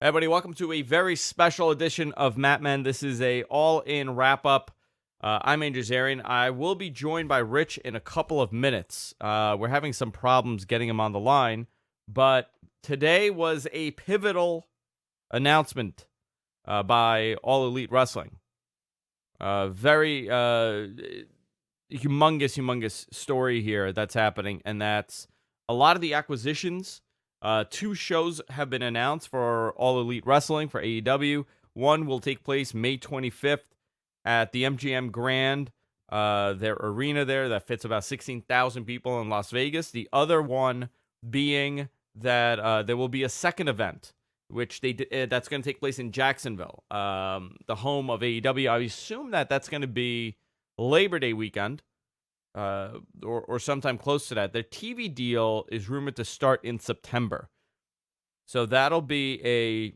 Hey everybody, welcome to a very special edition of Mat Men. This is a all-in wrap-up. I'm Andrew Zarian. I will be joined by Rich in a couple of minutes. We're having some problems getting him on the line, but today was a pivotal announcement by All Elite Wrestling. Very humongous story here that's happening, and that's a lot of the acquisitions. 2 shows have been announced for All Elite Wrestling for AEW. One will take place May 25th at the MGM Grand, their arena there that fits about 16,000 people in Las Vegas. The other one being that there will be a second event, which that's going to take place in Jacksonville, the home of AEW. I assume that that's going to be Labor Day weekend. Or sometime close to that. Their TV deal is rumored to start in September. So that'll be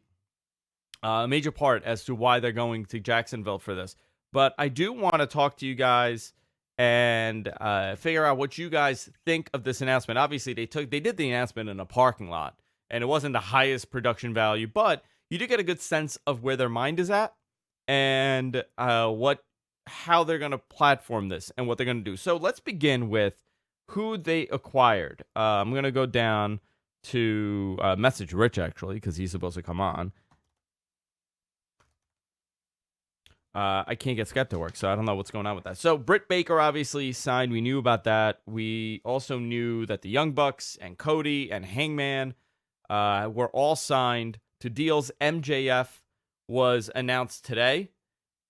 a major part as to why they're going to Jacksonville for this. But I do want to talk to you guys and figure out what you guys think of this announcement. Obviously, they did the announcement in a parking lot, and it wasn't the highest production value, but you do get a good sense of where their mind is at and how they're going to platform this and what they're going to do. So let's begin with who they acquired. I'm going to go down to message Rich, actually, because he's supposed to come on. I can't get Skype to work, so I don't know what's going on with that. So Britt Baker obviously signed. We knew about that. We also knew that the Young Bucks and Cody and Hangman were all signed to deals. MJF was announced today,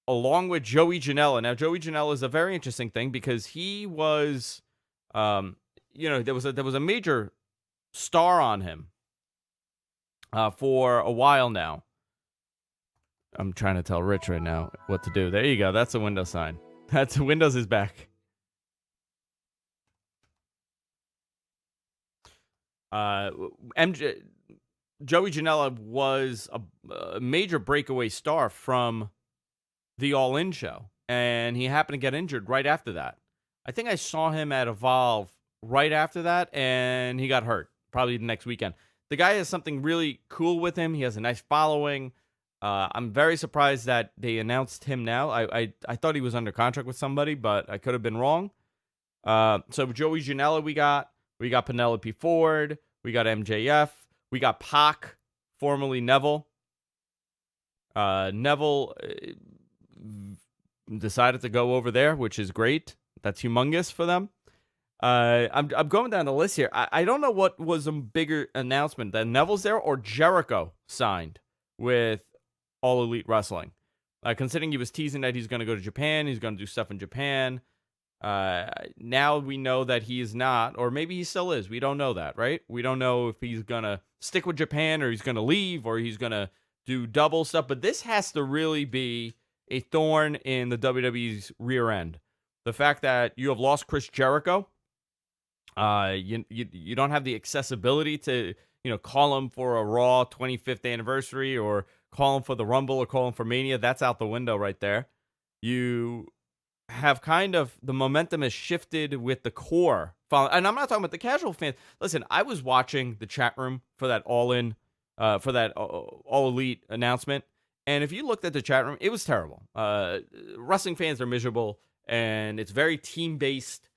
along with Joey Janela. Now, Joey Janela is a very interesting thing because he was, there was a major star on him for a while now. I'm trying to tell Rich right now what to do. There you go. That's a Windows sign. Windows is back. Joey Janela was a major breakaway star from the All In show, and he happened to get injured right after that. I think I saw him at Evolve right after that, and he got hurt probably the next weekend. The guy has something really cool with him. He has a nice following. I'm very surprised that they announced him now. I thought he was under contract with somebody, but I could have been wrong. So Joey Janela we got Penelope Ford, we got MJF, we got Pac, formerly Neville. Neville decided to go over there, which is great. That's humongous for them. I'm going down the list here. I don't know what was a bigger announcement, that Neville's there or Jericho signed with All Elite Wrestling. Considering he was teasing that he's going to go to Japan, he's going to do stuff in Japan. Now we know that he is not, or maybe he still is. We don't know that, right? We don't know if he's going to stick with Japan or he's going to leave or he's going to do double stuff. But this has to really be a thorn in the WWE's rear end. The fact that you have lost Chris Jericho, you don't have the accessibility to call him for a Raw 25th anniversary or call him for the Rumble or call him for Mania. That's out the window right there. You have kind of the momentum has shifted with the core, and I'm not talking about the casual fans. Listen, I was watching the chat room for that All Elite announcement. And if you looked at the chat room, it was terrible. Wrestling fans are miserable, and it's very team-based.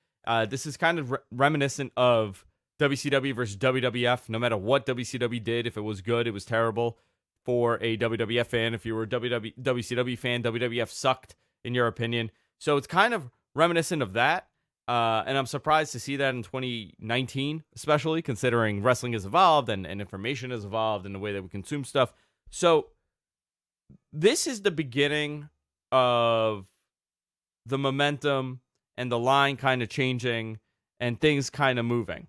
This is kind of reminiscent of WCW versus WWF. No matter what WCW did, if it was good, it was terrible for a WWF fan. If you were a WCW fan, WWF sucked, in your opinion. So it's kind of reminiscent of that. And I'm surprised to see that in 2019, especially considering wrestling has evolved and information has evolved in the way that we consume stuff. So this is the beginning of the momentum and the line kind of changing and things kind of moving.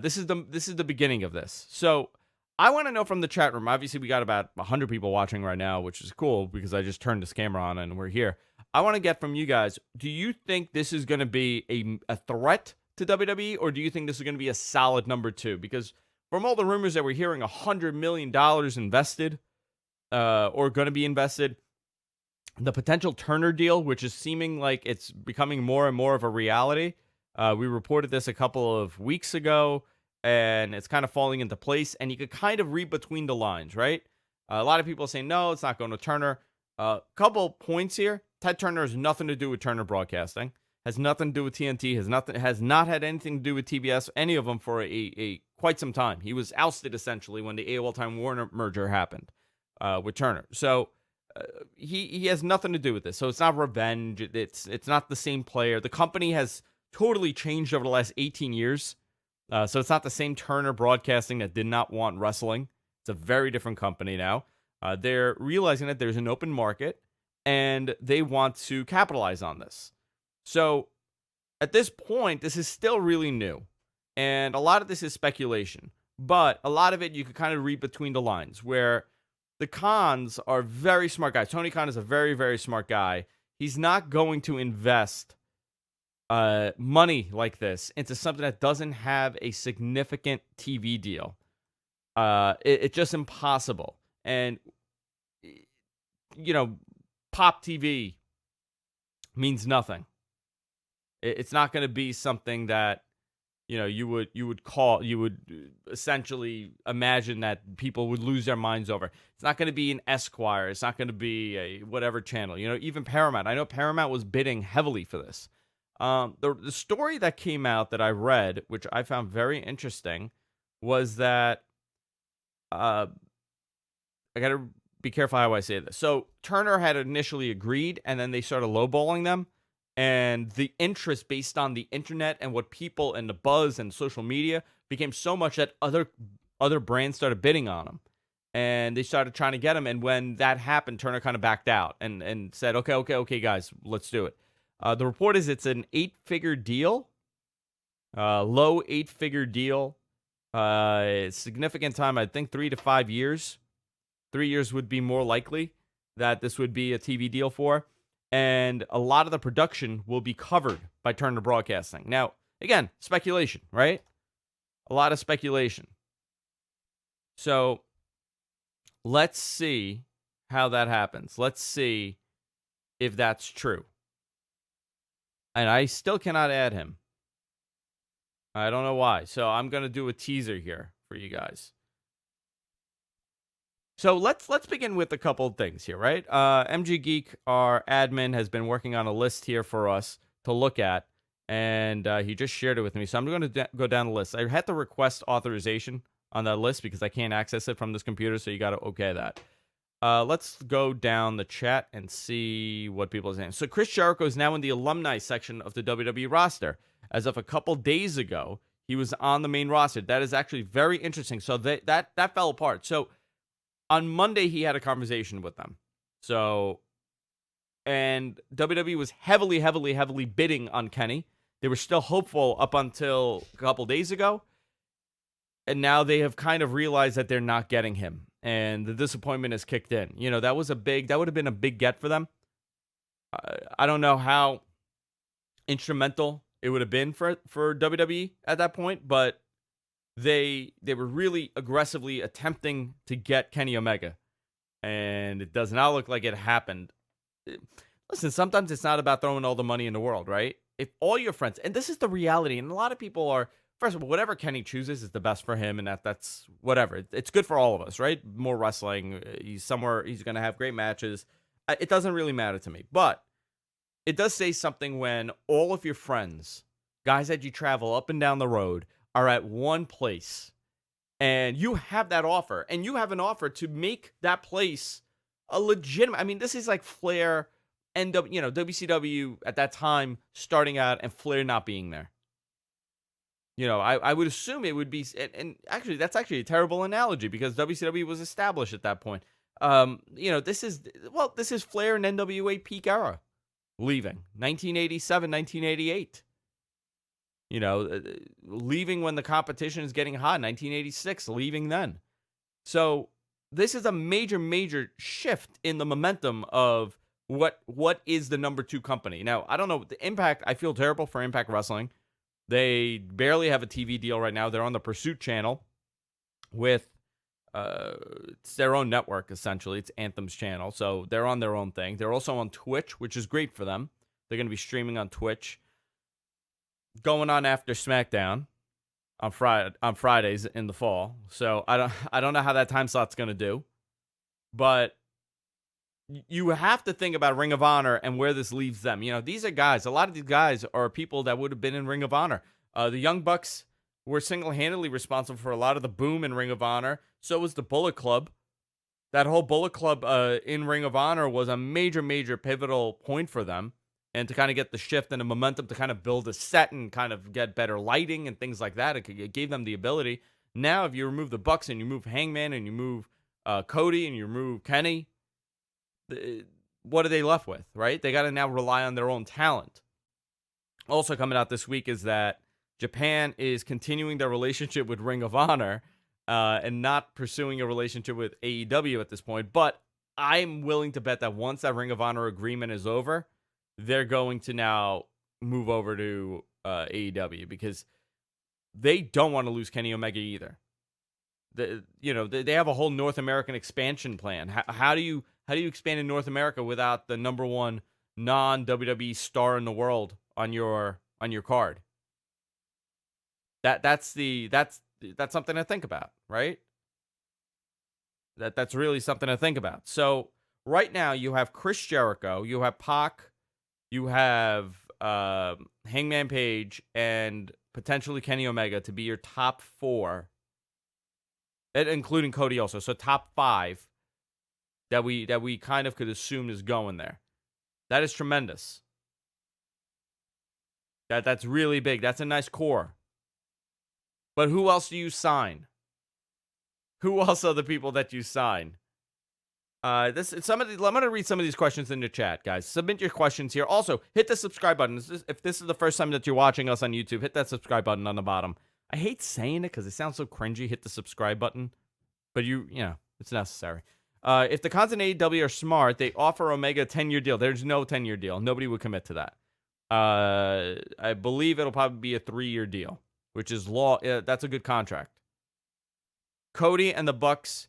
This is the beginning of this. So I want to know from the chat room. Obviously, we got about 100 people watching right now, which is cool because I just turned this camera on and we're here. I want to get from you guys, do you think this is going to be a threat to WWE, or do you think this is going to be a solid number 2? Because from all the rumors that we're hearing, $100 million invested or going to be invested, the potential Turner deal, which is seeming like it's becoming more and more of a reality. We reported this a couple of weeks ago, and it's kind of falling into place, and you could kind of read between the lines, right? A lot of people are saying, no, it's not going to Turner. Couple points here. Ted Turner has nothing to do with Turner Broadcasting. Has nothing to do with TNT. Has not had anything to do with TBS. Any of them for a quite some time. He was ousted essentially when the AOL Time Warner merger happened with Turner. So he has nothing to do with this. So it's not revenge. It's not the same player. The company has totally changed over the last 18 years. So it's not the same Turner Broadcasting that did not want wrestling. It's a very different company now. They're realizing that there's an open market and they want to capitalize on this. So at this point, this is still really new. And a lot of this is speculation. But a lot of it you could kind of read between the lines where the Khans are very smart guys. Tony Khan is a very, very smart guy. He's not going to invest money like this into something that doesn't have a significant TV deal. It's just impossible. And, Pop TV means nothing. It's not going to be something that, you would essentially imagine that people would lose their minds over. It's not going to be an Esquire. It's not going to be a whatever channel. Even Paramount. I know Paramount was bidding heavily for this. The story that came out that I read, which I found very interesting, was that I got to be careful how I say this. So Turner had initially agreed, and then they started lowballing them. And the interest based on the internet and what people and the buzz and social media became so much that other brands started bidding on them. And they started trying to get them. And when that happened, Turner kind of backed out and said, okay, guys, let's do it. The report is it's an 8-figure deal, low 8-figure deal. Significant time, I think 3 to 5 years. 3 years would be more likely that this would be a TV deal for. And a lot of the production will be covered by Turner Broadcasting. Now, again, speculation, right? A lot of speculation. So let's see how that happens. Let's see if that's true. And I still cannot add him. I don't know why. So I'm going to do a teaser here for you guys. So let's begin with a couple of things here, right? MG Geek, our admin, has been working on a list here for us to look at, and he just shared it with me. So I'm going to go down the list. I had to request authorization on that list because I can't access it from this computer, so you got to okay that. Let's go down the chat and see what people are saying. So Chris Jericho is now in the alumni section of the WWE roster. As of a couple days ago, he was on the main roster. That is actually very interesting. So that fell apart. So on Monday, he had a conversation with them. So, and WWE was heavily bidding on Kenny. They were still hopeful up until a couple days ago. And now they have kind of realized that they're not getting him. And the disappointment has kicked in. That would have been a big get for them. I don't know how instrumental it would have been for WWE at that point, but they were really aggressively attempting to get Kenny Omega, and it does not look like it happened. Listen, sometimes it's not about throwing all the money in the world, right? If all your friends, and this is the reality, and a lot of people are, first of all, whatever Kenny chooses is the best for him, and that's whatever. It's good for all of us, right? More wrestling. He's somewhere, he's going to have great matches. It doesn't really matter to me, but it does say something when all of your friends, guys that you travel up and down the road, are at one place, and you have that offer, and you have an offer to make that place a legitimate. I mean, this is like Flair and WCW at that time starting out, and Flair not being there. I would assume it would be, and actually, that's actually a terrible analogy because WCW was established at that point. This is Flair and NWA peak era, leaving 1987, 1988. Leaving when the competition is getting hot, 1986, leaving then. So this is a major shift in the momentum of what is the number 2 company. Now, I don't know, the Impact, I feel terrible for Impact Wrestling. They barely have a TV deal right now. They're on the Pursuit channel with, it's their own network, essentially. It's Anthem's channel, so they're on their own thing. They're also on Twitch, which is great for them. They're going to be streaming on Twitch. Going on after SmackDown on Fridays in the fall. So I don't know how that time slot's going to do. But you have to think about Ring of Honor and where this leaves them. These are guys. A lot of these guys are people that would have been in Ring of Honor. The Young Bucks were single-handedly responsible for a lot of the boom in Ring of Honor. So was the Bullet Club. That whole Bullet Club in Ring of Honor was a major, major pivotal point for them. And to kind of get the shift and the momentum to kind of build a set and kind of get better lighting and things like that, it gave them the ability. Now, if you remove the Bucks and you move Hangman and you move Cody and you remove Kenny, what are they left with, right? They got to now rely on their own talent. Also coming out this week is that Japan is continuing their relationship with Ring of Honor and not pursuing a relationship with AEW at this point. But I'm willing to bet that once that Ring of Honor agreement is over, they're going to now move over to AEW because they don't want to lose Kenny Omega either. They have a whole North American expansion plan. How do you expand in North America without the number one non-WWE star in the world on your card? That's something to think about, right? That's really something to think about. So right now you have Chris Jericho, you have Pac, you have Hangman Page, and potentially Kenny Omega to be your top 4, including Cody also. So top 5 that we kind of could assume is going there. That is tremendous. That's really big. That's a nice core. But who else do you sign? Who else are the people that you sign? I'm gonna read some of these questions in the chat, guys. Submit your questions here. Also, hit the subscribe button. If this is the first time that you're watching us on YouTube, hit that subscribe button on the bottom. I hate saying it because it sounds so cringy. Hit the subscribe button, but it's necessary. If the Cons and AEW are smart, they offer Omega a 10-year deal. There's no 10-year deal. Nobody would commit to that. I believe it'll probably be a 3-year deal, which is law. That's a good contract. Cody and the Bucks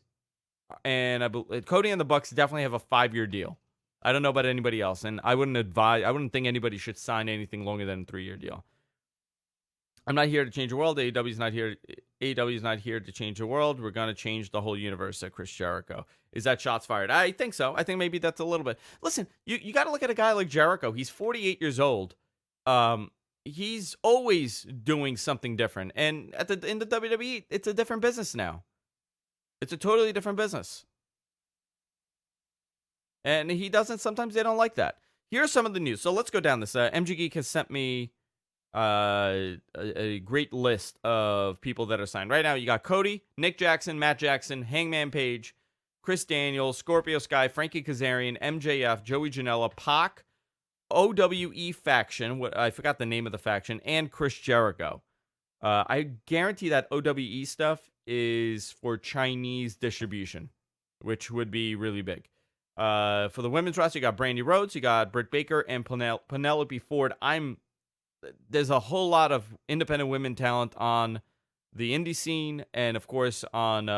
definitely have a 5-year deal. I don't know about anybody else, and I wouldn't think anybody should sign anything longer than a 3-year deal. I'm not here to change the world. AEW is not here to change the world. We're going to change the whole universe, said Chris Jericho. Is that shots fired? I think so. I think maybe that's a little bit. Listen, you got to look at a guy like Jericho. He's 48 years old. He's always doing something different. And in the WWE, it's a different business now. It's a totally different business. And sometimes they don't like that. Here's some of the news. So let's go down this. MG Geek has sent me a great list of people that are signed. Right now, you got Cody, Nick Jackson, Matt Jackson, Hangman Page, Chris Daniels, Scorpio Sky, Frankie Kazarian, MJF, Joey Janela, Pac, OWE faction, I forgot the name of the faction, and Chris Jericho. I guarantee that OWE stuff is for Chinese distribution, which would be really big. For the women's roster, you got Brandy Rhodes, you got Britt Baker, and Penelope Ford. There's a whole lot of independent women talent on the indie scene, and of course on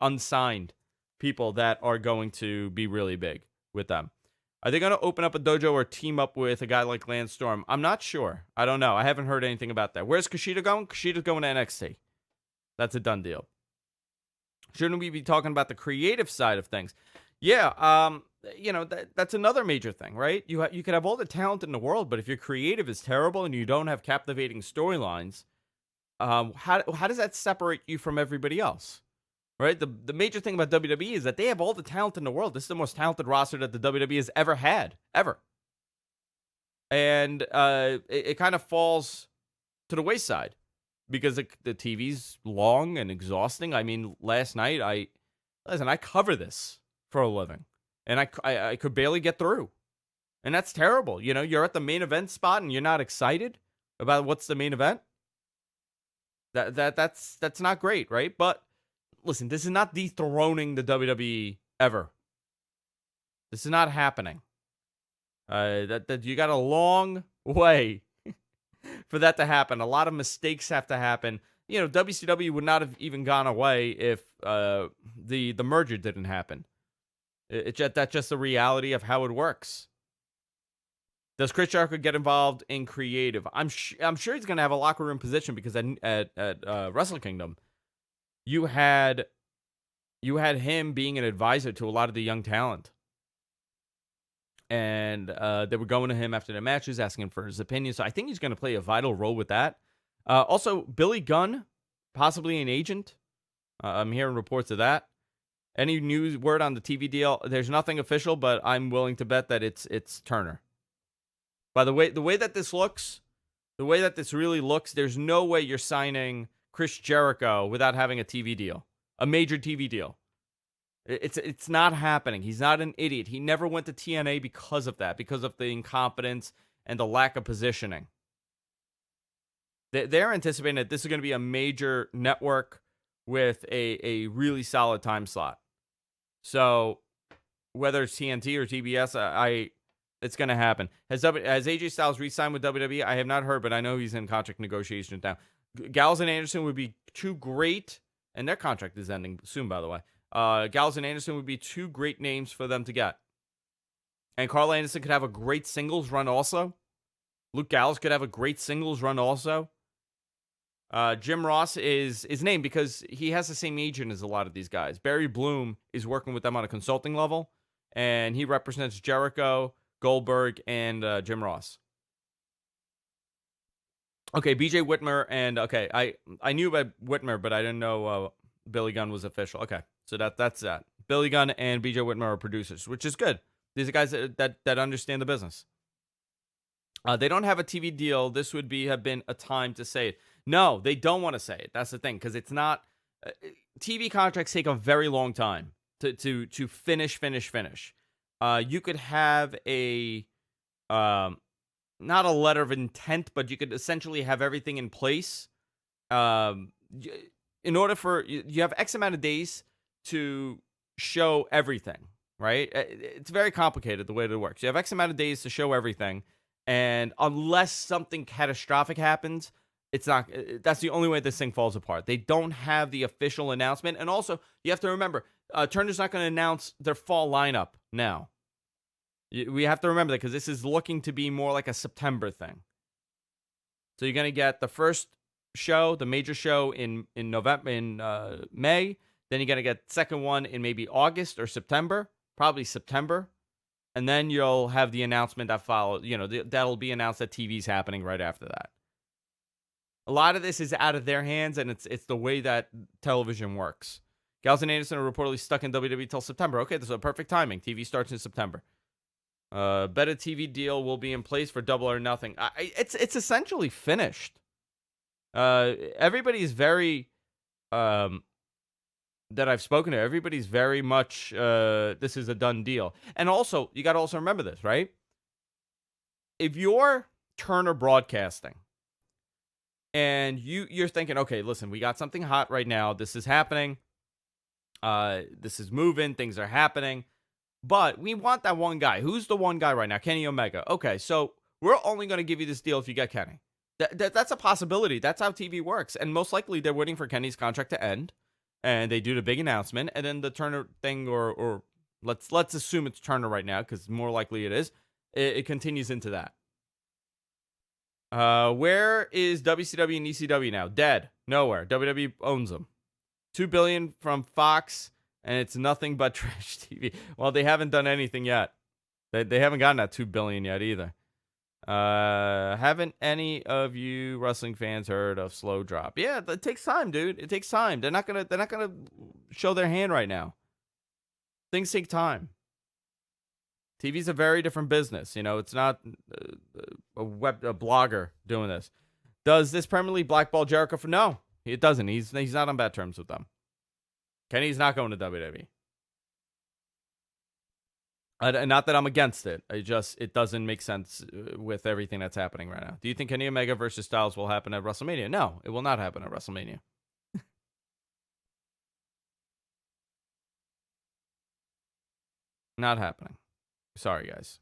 unsigned people that are going to be really big with them. Are they going to open up a dojo or team up with a guy like Lance Storm? I'm not sure. I don't know. I haven't heard anything about that. Where's Kushida going? Kushida's going to NXT. That's a done deal. Shouldn't we be talking about the creative side of things? Yeah, that's another major thing, right? You could have all the talent in the world, but if your creative is terrible and you don't have captivating storylines, how does that separate you from everybody else? Right? The major thing about WWE is that they have all the talent in the world. This is the most talented roster that the WWE has ever had, ever. And it kind of falls to the wayside because the TV's long and exhausting. I mean, last night, I cover this for a living, and I could barely get through. And that's terrible. You're at the main event spot and you're not excited about what's the main event. That's not great, right? But listen, this is not dethroning the WWE ever. This is not happening. That you got a long way for that to happen. A lot of mistakes have to happen. WCW would not have even gone away if the merger didn't happen. That's just the reality of how it works. Does Chris Jericho get involved in creative? I'm sure he's going to have a locker room position because at Wrestle Kingdom, you had you had him being an advisor to a lot of the young talent. And they were going to him after the matches, asking him for his opinion. So I think he's going to play a vital role with that. Also, Billy Gunn, possibly an agent. I'm hearing reports of that. Any news word on the TV deal? There's nothing official, but I'm willing to bet that it's Turner. By the way that this looks, the way that this really looks, there's no way you're signing Chris Jericho without having a TV deal, a major TV deal. It's not happening. He's not an idiot. He never went to TNA because of that, because of the incompetence and the lack of positioning. They're anticipating that this is going to be a major network with a really solid time slot. So whether it's TNT or TBS, it's going to happen. Has AJ Styles re-signed with WWE? I have not heard, but I know he's in contract negotiations now. Gallows and Anderson would be two great, and their contract is ending soon, by the way. Gallows and Anderson would be two great names for them to get. And Carl Anderson could have a great singles run also. Luke Gallows could have a great singles run also. Jim Ross is named because he has the same agent as a lot of these guys. Barry Bloom is working with them on a consulting level, and he represents Jericho, Goldberg, and Jim Ross. Okay, BJ Whitmer, and okay, I knew about Whitmer, but I didn't know Billy Gunn was official. Okay, so that's that. Billy Gunn and BJ Whitmer are producers, which is good. These are guys that understand the business. They don't have a TV deal. This would have been a time to say it. No, they don't want to say it. That's the thing, because it's not. TV contracts take a very long time to finish. You could have a not a letter of intent, but you could essentially have everything in place. In order for you have X amount of days to show everything, right? It's very complicated the way that it works. You have X amount of days to show everything, and unless something catastrophic happens, it's not. That's the only way this thing falls apart. They don't have the official announcement, and also you have to remember, Turner's not going to announce their fall lineup now. We have to remember that because this is looking to be more like a September thing. So you're going to get the first show, the major show in November, in May. Then you're going to get the second one in maybe August or September, probably September. And then you'll have the announcement that follows. That'll be announced that TV's happening right after that. A lot of this is out of their hands, and it's the way that television works. Gallows and Anderson are reportedly stuck in WWE till September. Okay, this is a perfect timing. TV starts in September. Better TV deal will be in place for Double or Nothing. It's essentially finished. Everybody's very that I've spoken to. Everybody's very much this is a done deal. And also, you got to also remember this, right? If you're Turner Broadcasting and you're thinking, okay, listen, we got something hot right now. This is happening. This is moving. Things are happening. But we want that one guy. Who's the one guy right now? Kenny Omega. Okay, so we're only going to give you this deal if you get Kenny. That's a possibility. That's how TV works. And most likely they're waiting for Kenny's contract to end. And they do the big announcement. And then the Turner thing, or let's assume it's Turner right now, because more likely it is. It continues into that. Where is WCW and ECW now? Dead. Nowhere. WWE owns them. $2 billion from Fox. And it's nothing but trash TV. Well, they haven't done anything yet. They haven't gotten that $2 billion yet either. Haven't any of you wrestling fans heard of Slow Drop? Yeah, it takes time, dude. It takes time. They're not gonna show their hand right now. Things take time. TV's a very different business. It's not a blogger doing this. Does this permanently blackball Jericho? No, it doesn't. He's not on bad terms with them. Kenny's not going to WWE. Not that I'm against it. It doesn't make sense with everything that's happening right now. Do you think Kenny Omega versus Styles will happen at WrestleMania? No, it will not happen at WrestleMania. Not happening. Sorry, guys.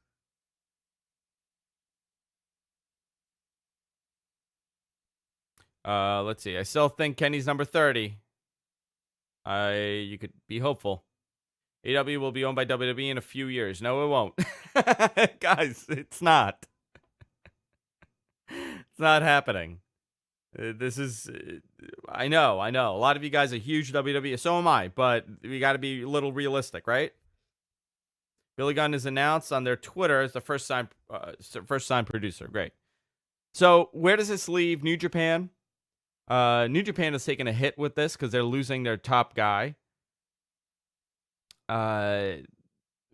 Let's see. I still think Kenny's number 30. You could be hopeful. AEW will be owned by WWE in a few years. No, it won't. Guys, it's not. It's not happening. This is I know. A lot of you guys are huge WWE. So am I, but we got to be a little realistic, right? Billy Gunn is announced on their Twitter as the first time producer. Great. So where does this leave New Japan? New Japan has taken a hit with this because they're losing their top guy.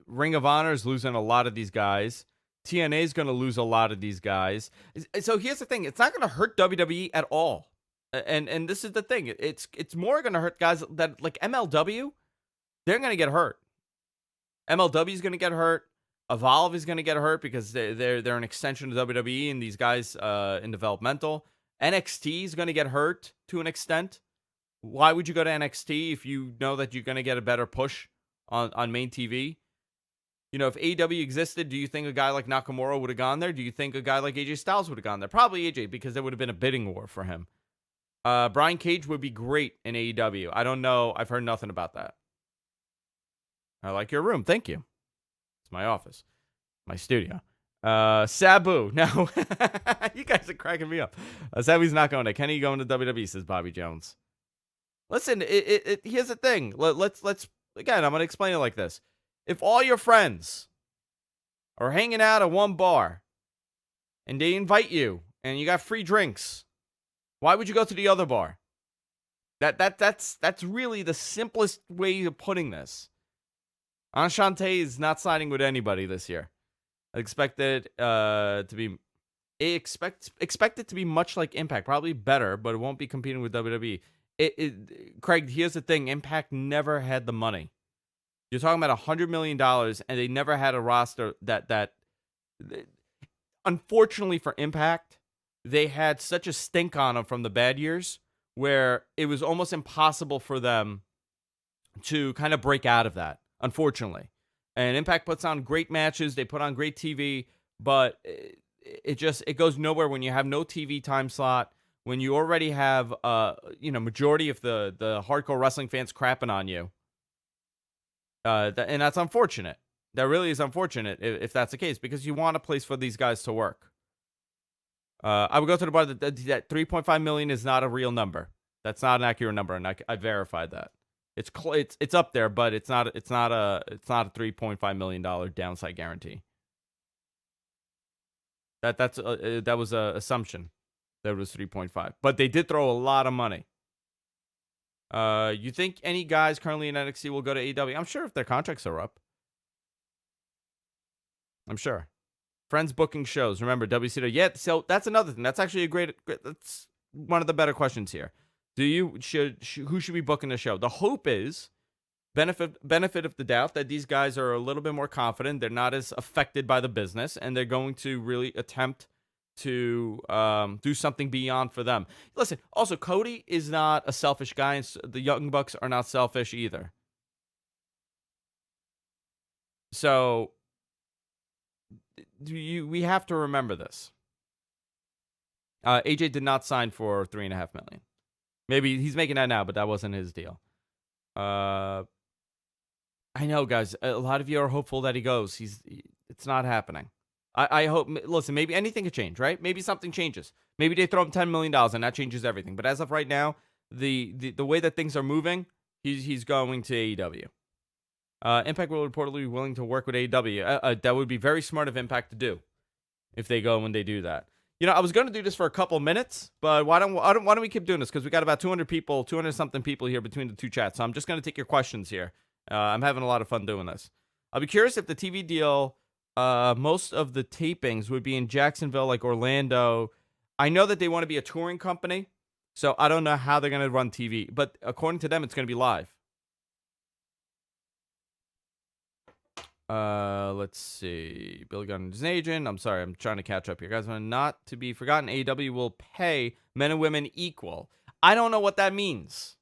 Ring of Honor is losing a lot of these guys. TNA is going to lose a lot of these guys. So here's the thing: it's not going to hurt WWE at all. And this is the thing: it's more going to hurt guys that like MLW. They're going to get hurt. MLW is going to get hurt. Evolve is going to get hurt because they're an extension of WWE, and these guys in developmental. NXT is going to get hurt to an extent. Why would you go to NXT if you know that you're going to get a better push on main TV? You know, if AEW existed, do you think a guy like Nakamura would have gone there? Do you think a guy like AJ Styles would have gone there? Probably AJ, because there would have been a bidding war for him. Brian Cage would be great in AEW. I don't know. I've heard nothing about that. I like your room. Thank you. It's my office. My studio. Sabu. Now, you guys are cracking me up. Sabu's not going to. Kenny going to WWE, says Bobby Jones. Listen, here's the thing. Let's again, I'm going to explain it like this. If all your friends are hanging out at one bar and they invite you and you got free drinks, why would you go to the other bar? That's really the simplest way of putting this. Enchante is not signing with anybody this year. I expect it to be expect it to be much like Impact, probably better, but it won't be competing with WWE. Craig, here's the thing: Impact never had the money. You're talking about $100 million, and they never had a roster that. Unfortunately for Impact, they had such a stink on them from the bad years, where it was almost impossible for them to kind of break out of that. Unfortunately, and Impact puts on great matches. They put on great TV, but it goes nowhere when you have no TV time slot. When you already have majority of the hardcore wrestling fans crapping on you. And that's unfortunate. That really is unfortunate if that's the case, because you want a place for these guys to work. I would go to the bar that 3.5 million is not a real number. That's not an accurate number, and I verified that. It's up there, but it's not a $3.5 million downside guarantee. That was a assumption that it was 3.5, but they did throw a lot of money. You think any guys currently in NXT will go to AEW? I'm sure if their contracts are up. I'm sure. Friends booking shows. Remember, WCW. Yeah, so that's another thing. That's actually that's one of the better questions here. Who should be booking the show? The hope is, benefit of the doubt, that these guys are a little bit more confident. They're not as affected by the business, and they're going to really attempt to do something beyond for them. Listen, also, Cody is not a selfish guy, and the Young Bucks are not selfish either. So we have to remember this. AJ did not sign for $3.5 million. Maybe he's making that now, but that wasn't his deal. I know, guys. A lot of you are hopeful that he goes. It's not happening. I hope. Listen, maybe anything could change, right? Maybe something changes. Maybe they throw him $10 million and that changes everything. But as of right now, the way that things are moving, he's going to AEW. Impact will reportedly be willing to work with AEW. That would be very smart of Impact to do if they go when they do that. You know, I was going to do this for a couple minutes, but why don't we keep doing this? Because we got about 200 something people here between the two chats. So I'm just going to take your questions here. I'm having a lot of fun doing this. I'll be curious if the TV deal, most of the tapings would be in Jacksonville, like Orlando. I know that they want to be a touring company, so I don't know how they're going to run TV. But according to them, it's going to be live. Let's see. Billy Gunn is an agent. I'm sorry, I'm trying to catch up here, guys. Not to be forgotten, AEW will pay men and women equal. I don't know what that means.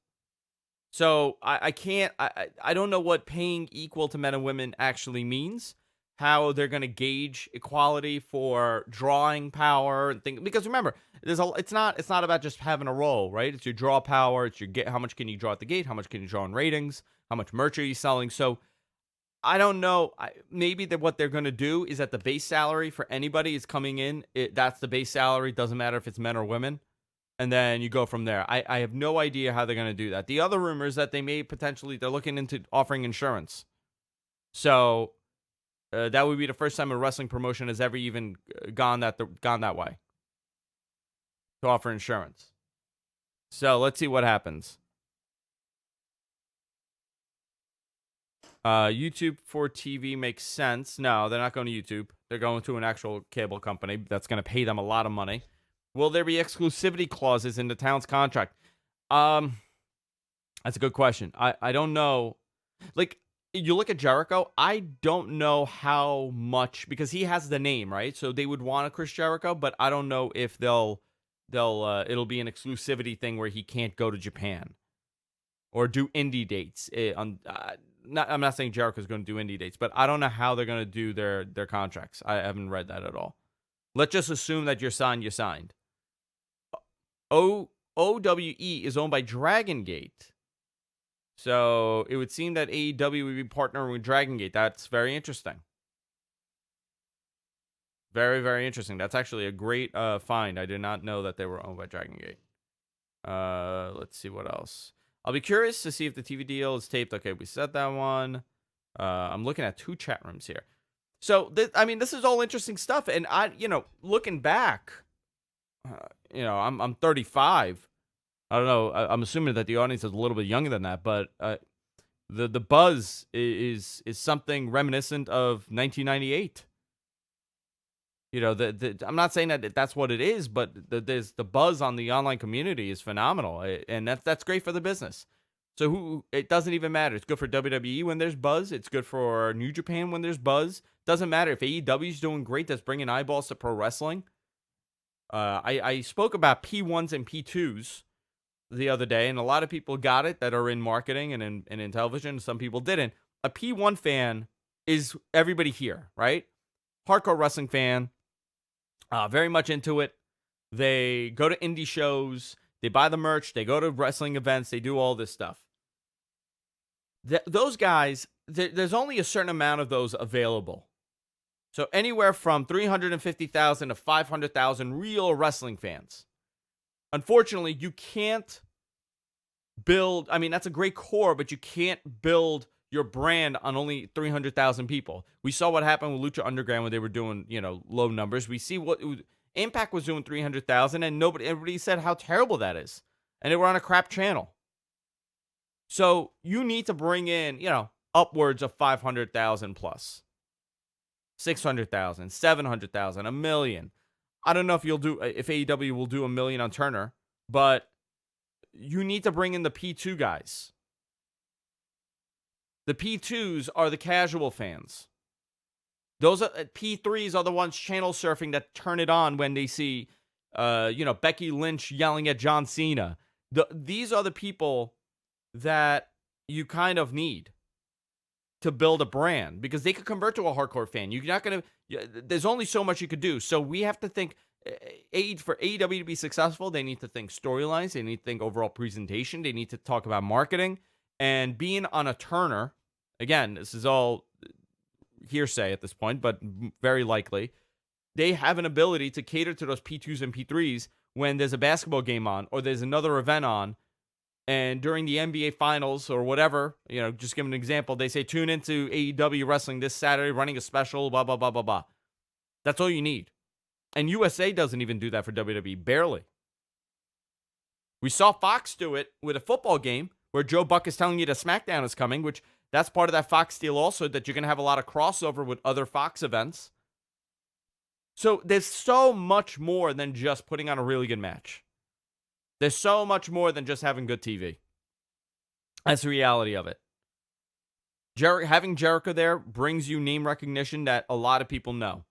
So I can't. I don't know what paying equal to men and women actually means. How they're going to gauge equality for drawing power and things. Because remember, it's not about just having a role, right? It's your draw power. It's how much can you draw at the gate? How much can you draw in ratings? How much merch are you selling? So I don't know. Maybe what they're going to do is that the base salary for anybody is coming in. That's the base salary. Doesn't matter if it's men or women. and then you go from there. I have no idea how they're going to do that. The other rumor is that they're looking into offering insurance. So that would be the first time a wrestling promotion has ever even gone that way to offer insurance. So let's see what happens. YouTube for TV makes sense. No, they're not going to YouTube. They're going to an actual cable company that's going to pay them a lot of money. Will there be exclusivity clauses in the town's contract? That's a good question. I don't know. Like, you look at Jericho, I don't know how much, because he has the name, right? So they would want a Chris Jericho, but I don't know if it'll be an exclusivity thing where he can't go to Japan or do indie dates. I'm not saying Jericho's going to do indie dates, but I don't know how they're going to do their contracts. I haven't read that at all. Let's just assume that you're signed. OWE is owned by Dragon Gate. So it would seem that AEW would be partnering with Dragon Gate. That's very interesting. Very, very interesting. That's actually a great find. I did not know that they were owned by Dragon Gate. Let's see what else. I'll be curious to see if the TV deal is taped. Okay, we said that one. I'm looking at 2 chat rooms here. So, this is all interesting stuff. And looking back, I'm 35. I don't know. I'm assuming that the audience is a little bit younger than that, but the buzz is something reminiscent of 1998. I'm not saying that that's what it is, but there's the buzz on the online community is phenomenal, and that's great for the business. So it doesn't even matter. It's good for WWE when there's buzz. It's good for New Japan when there's buzz. Doesn't matter if AEW is doing great. That's bringing eyeballs to pro wrestling. I spoke about P1s and P2s the other day, and a lot of people got it that are in marketing and in television. Some people didn't. A P1 fan is everybody here, right? Hardcore wrestling fan, very much into it. They go to indie shows, they buy the merch, they go to wrestling events, they do all this stuff. Those guys, there's only a certain amount of those available. So anywhere from 350,000 to 500,000 real wrestling fans. Unfortunately, you can't build, that's a great core, but you can't build your brand on only 300,000 people. We saw what happened with Lucha Underground when they were doing, low numbers. We see what Impact was doing 300,000, and everybody said how terrible that is. And they were on a crap channel. So you need to bring in, upwards of 500,000 plus. 600,000, 700,000, 1 million. I don't know if AEW will do 1 million on Turner, but you need to bring in the P2 guys. The P2s are the casual fans. Those P3s are the ones channel surfing that turn it on when they see, Becky Lynch yelling at John Cena. These are the people that you kind of need to build a brand, because they could convert to a hardcore fan. You're not going to, there's only so much you could do. So we have to think, for AEW to be successful, they need to think storylines. They need to think overall presentation. They need to talk about marketing, and being on a Turner. Again, this is all hearsay at this point, but very likely they have an ability to cater to those P2s and P3s when there's a basketball game on, or there's another event on. And during the NBA Finals or whatever, just give an example, they say, tune into AEW Wrestling this Saturday, running a special, blah, blah, blah, blah, blah. That's all you need. And USA doesn't even do that for WWE, barely. We saw Fox do it with a football game where Joe Buck is telling you that SmackDown is coming, which that's part of that Fox deal also, that you're going to have a lot of crossover with other Fox events. So there's so much more than just putting on a really good match. There's so much more than just having good TV. That's the reality of it. Having Jericho there brings you name recognition that a lot of people know.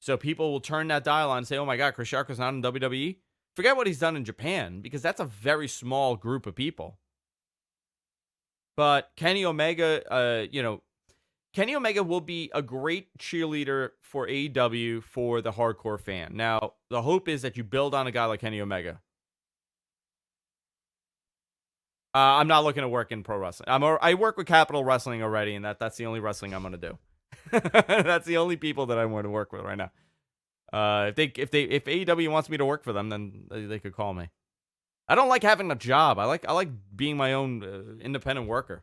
So people will turn that dial on and say, oh my God, Chris Jericho's not in WWE? Forget what he's done in Japan, because that's a very small group of people. But Kenny Omega, Kenny Omega will be a great cheerleader for AEW for the hardcore fan. Now, the hope is that you build on a guy like Kenny Omega. I'm not looking to work in pro wrestling. I work with Capital Wrestling already, and that's the only wrestling I'm going to do. That's the only people that I want to work with right now. If AEW wants me to work for them, then they could call me. I don't like having a job. I like being my own independent worker.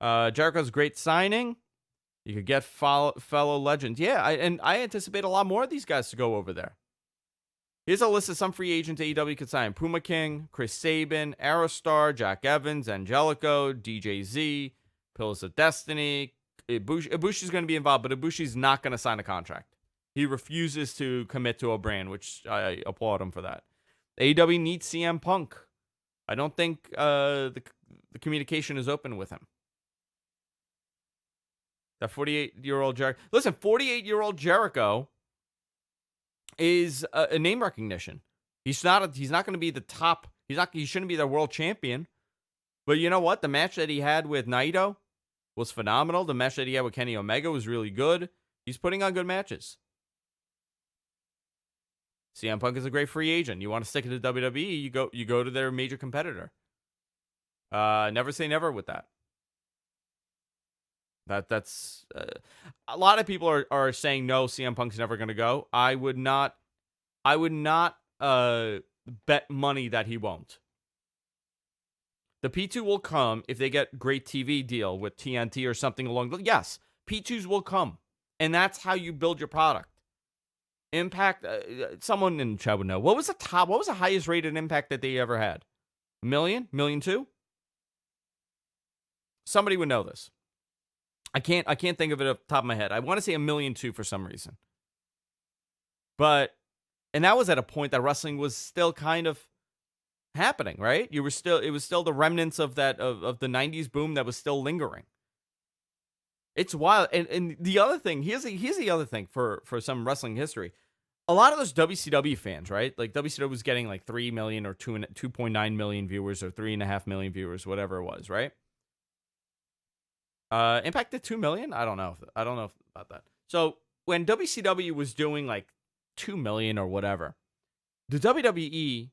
Jericho's great signing. You could get fellow legends. Yeah, I anticipate a lot more of these guys to go over there. Here's a list of some free agents AEW could sign: Puma King, Chris Sabin, Aerostar, Jack Evans, Angelico, DJZ, Pillars of Destiny. Ibushi's going to be involved, but Ibushi's not going to sign a contract. He refuses to commit to a brand, which I applaud him for that. AEW needs CM Punk. I don't think the communication is open with him. That 48-year-old Jericho. Listen, 48-year-old Jericho is a name recognition. He's not going to be the top. He shouldn't be the world champion. But you know what? The match that he had with Naito was phenomenal. The match that he had with Kenny Omega was really good. He's putting on good matches. CM Punk is a great free agent. You want to stick it to WWE, you go to their major competitor. Never say never with that. That's a lot of people are saying no, CM Punk's never going to go. I would not bet money that he won't. The P2 will come if they get great TV deal with TNT or something along the. Yes, P2s will come, and that's how you build your product. Impact. Someone in the chat would know. What was the highest rated Impact that they ever had? $1 million? $1.2 million? Somebody would know this. I can't think of it off the top of my head. I want to say $1.2 million for some reason. And that was at a point that wrestling was still kind of happening, right? It was still the remnants of that of the 90s boom that was still lingering. It's wild. And the other thing, here's the other thing for some wrestling history. A lot of those WCW fans, right? Like WCW was getting like 3 million or 2.9 million viewers or 3.5 million viewers, whatever it was, right? Impact did 2 million? I don't know about that. So when WCW was doing like 2 million or whatever, the WWE,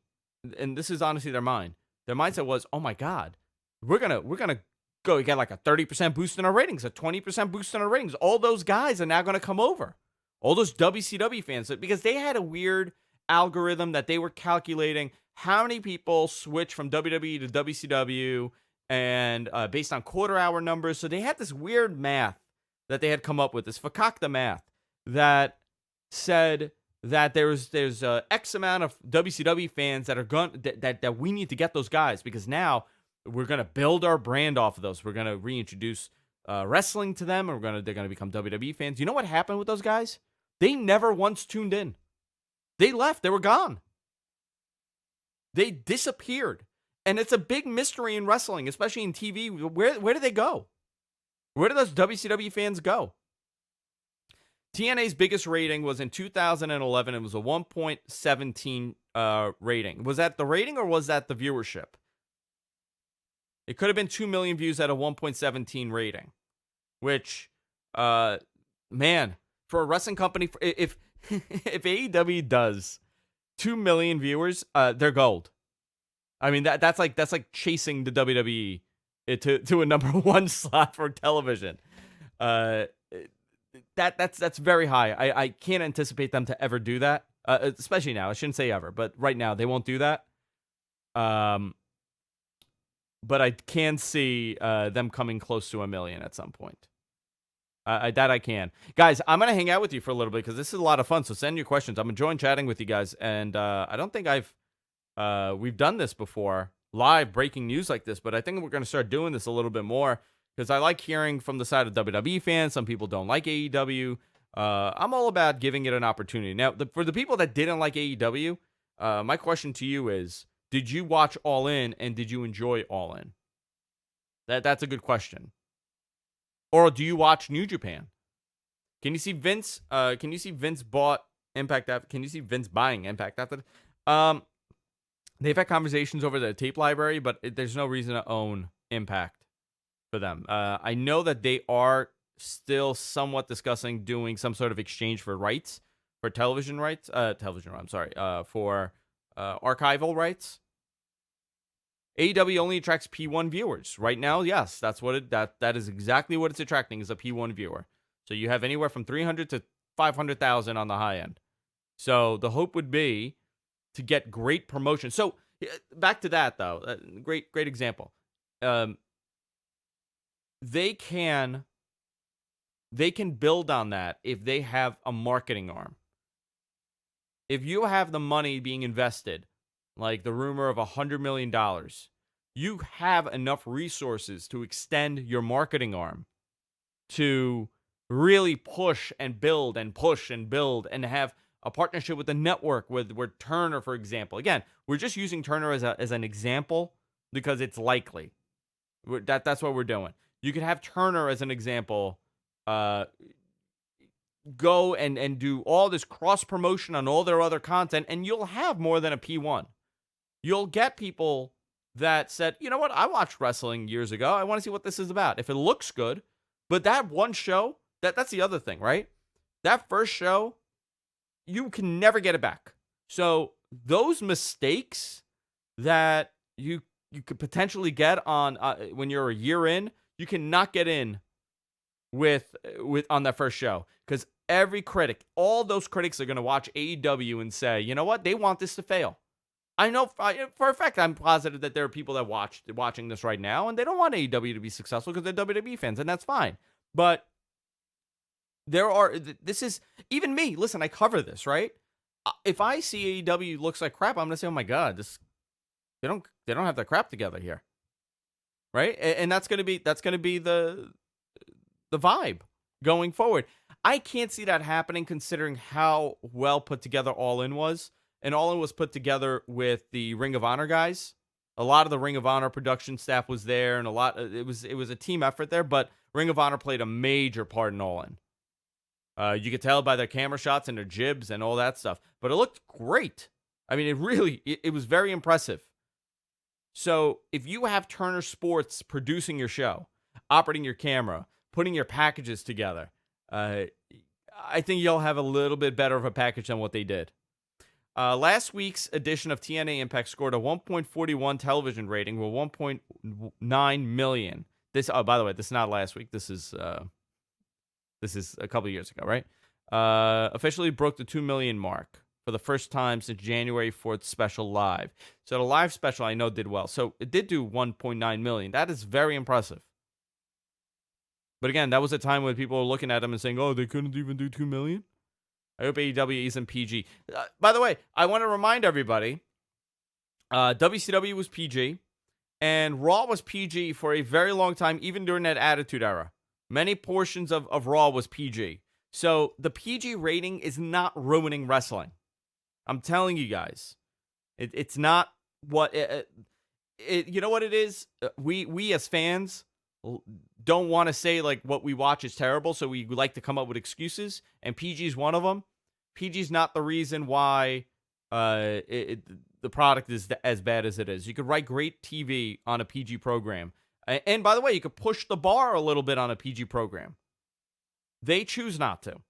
and this is honestly their mindset was, oh my God, we're gonna go get like a 30% boost in our ratings, a 20% boost in our ratings. All those guys are now gonna come over. All those WCW fans, because they had a weird algorithm that they were calculating how many people switch from WWE to WCW and based on quarter hour numbers. So they had this weird math that they had come up with, this fakakta math that said that there's X amount of WCW fans that are that we need to get those guys, because now we're gonna build our brand off of those. We're gonna reintroduce wrestling to them, and they're gonna become WWE fans. You know what happened with those guys? They never once tuned in. They left. They were gone. They disappeared. And it's a big mystery in wrestling, especially in TV. Where do they go? Where do those WCW fans go? TNA's biggest rating was in 2011. It was a 1.17 rating. Was that the rating or was that the viewership? It could have been 2 million views at a 1.17 rating, which, man, for a wrestling company, if if AEW does 2 million viewers, they're gold. I mean, that's like chasing the WWE to a number one slot for television. That's very high. I can't anticipate them to ever do that, especially now. I shouldn't say ever, but right now they won't do that. But I can see them coming close to 1 million at some point. That I can. Guys, I'm going to hang out with you for a little bit because this is a lot of fun. So send your questions. I'm enjoying chatting with you guys. And I don't think we've done this before, live breaking news like this, but I think we're going to start doing this a little bit more because I like hearing from the side of WWE fans. Some people don't like AEW. I'm all about giving it an opportunity. Now, for the people that didn't like AEW, my question to you is, did you watch All In and did you enjoy All In? That's a good question. Or do you watch New Japan? Can you see Vince? Can you see Vince bought Impact? Can you see Vince buying Impact after? They've had conversations over the tape library, but there's no reason to own Impact for them. I know that they are still somewhat discussing doing some sort of exchange for rights, for television rights. For archival rights. AEW only attracts P1 viewers. Right now, yes, that's what that is exactly what it's attracting, is a P1 viewer. So you have anywhere from 300 to 500,000 on the high end. So the hope would be to get great promotion. So back to that though, great example. They can build on that if they have a marketing arm. If you have the money being invested, like the rumor of $100 million, you have enough resources to extend your marketing arm to really push and build and push and build and have a partnership with the network with Turner, for example. Again, we're just using Turner as an example because it's likely. That's what we're doing. You could have Turner as an example, go and do all this cross promotion on all their other content, and you'll have more than a P1. You'll get people that said, you know what, I watched wrestling years ago. I want to see what this is about. If it looks good, but that one show, that's the other thing, right? That first show, you can never get it back. So those mistakes that you could potentially get on when you're a year in, you cannot get in with on that first show, because every critic, all those critics are going to watch AEW and say, you know what, they want this to fail. I know for a fact, I'm positive that there are people that watching this right now, and they don't want AEW to be successful because they're WWE fans, and that's fine. But this is, even me, listen, I cover this, right? If I see AEW looks like crap, I'm going to say, oh my God, they don't have their crap together here. Right? And that's going to be the vibe going forward. I can't see that happening considering how well put together All In was. And All In was put together with the Ring of Honor guys. A lot of the Ring of Honor production staff was there, and it was a team effort there, but Ring of Honor played a major part in All In. You could tell by their camera shots and their jibs and all that stuff, but it looked great. I mean, it was very impressive. So if you have Turner Sports producing your show, operating your camera, putting your packages together, I think you'll have a little bit better of a package than what they did. Last week's edition of TNA Impact scored a 1.41 television rating with 1.9 million. By the way, this is not last week. This is a couple of years ago, right? Officially broke the 2 million mark for the first time since January 4th special live. So the live special I know did well. So it did do 1.9 million. That is very impressive. But again, that was a time when people were looking at them and saying, oh, they couldn't even do 2 million? I hope AEW isn't PG. By the way, I want to remind everybody, WCW was PG, and Raw was PG for a very long time, even during that Attitude Era. Many portions of Raw was PG. So the PG rating is not ruining wrestling. I'm telling you guys. It's not what... you know what it is? We as fans don't want to say like what we watch is terrible, so we like to come up with excuses, and PG is one of them. PG's not the reason why the product is as bad as it is. You could write great TV on a PG program. And by the way, you could push the bar a little bit on a PG program. They choose not to.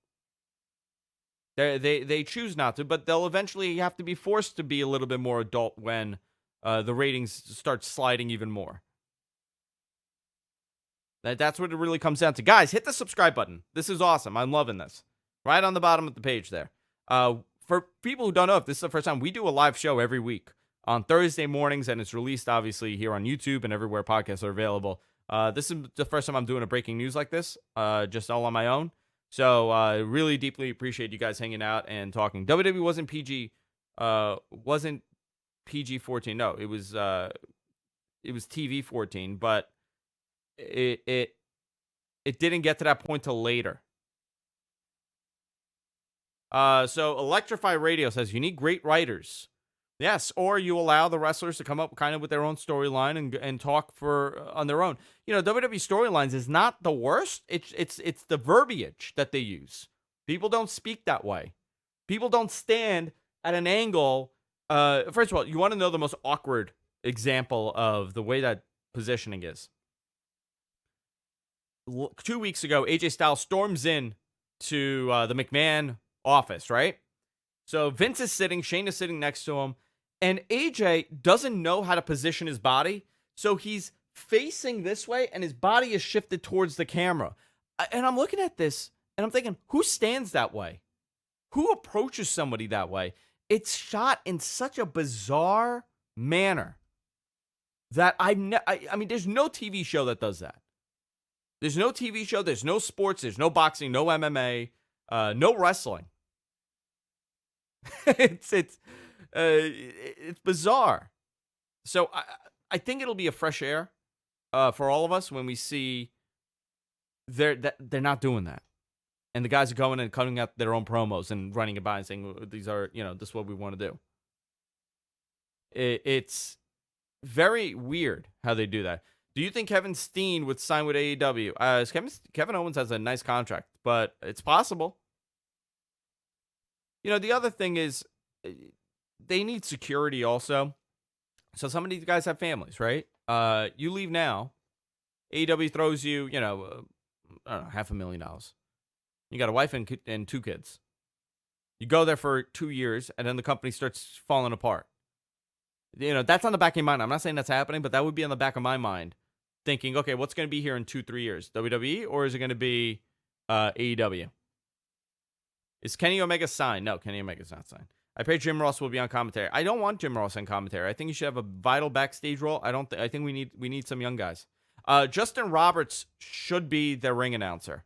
They choose not to, but they'll eventually have to be forced to be a little bit more adult when the ratings start sliding even more. That's what it really comes down to. Guys, hit the subscribe button. This is awesome. I'm loving this. Right on the bottom of the page there. For people who don't know, if this is the first time, we do a live show every week on Thursday mornings, and it's released, obviously, here on YouTube and everywhere podcasts are available. This is the first time I'm doing a breaking news like this, just all on my own. So I really deeply appreciate you guys hanging out and talking. WWE wasn't PG-14. No, it was TV-14, but it didn't get to that point till later. So Electrify Radio says you need great writers. Yes, or you allow the wrestlers to come up kind of with their own storyline and talk on their own. You know, WWE storylines is not the worst. It's the verbiage that they use. People don't speak that way. People don't stand at an angle. First of all, you want to know the most awkward example of the way that positioning is. 2 weeks ago, AJ Styles storms in to the McMahon office, right? So Vince is sitting, Shane is sitting next to him, and AJ doesn't know how to position his body, so he's facing this way, and his body is shifted towards the camera. And I'm looking at this, and I'm thinking, who stands that way? Who approaches somebody that way? it's shot in such a bizarre manner that I mean, there's no TV show that does that. There's no TV show, there's no sports, there's no boxing, no MMA, no wrestling. it's bizarre. So I think it'll be a fresh air for all of us when we see they're not doing that. And the guys are going and cutting out their own promos and running it by and saying, these are, this is what we want to do. It's very weird how they do that. Do you think Kevin Steen would sign with AEW? Kevin Owens has a nice contract, but it's possible. The other thing is they need security also. So some of these guys have families, right? You leave now, AEW throws you, I don't know, $500,000. You got a wife and 2 kids. You go there for 2 years, and then the company starts falling apart. That's on the back of your mind. I'm not saying that's happening, but that would be on the back of my mind. Thinking, okay, what's going to be here in 2-3 years? WWE, or is it going to be AEW? Is Kenny Omega signed? No, Kenny Omega's not signed. I pray Jim Ross will be on commentary. I don't want Jim Ross on commentary. I think he should have a vital backstage role. I think we need some young guys. Justin Roberts should be their ring announcer.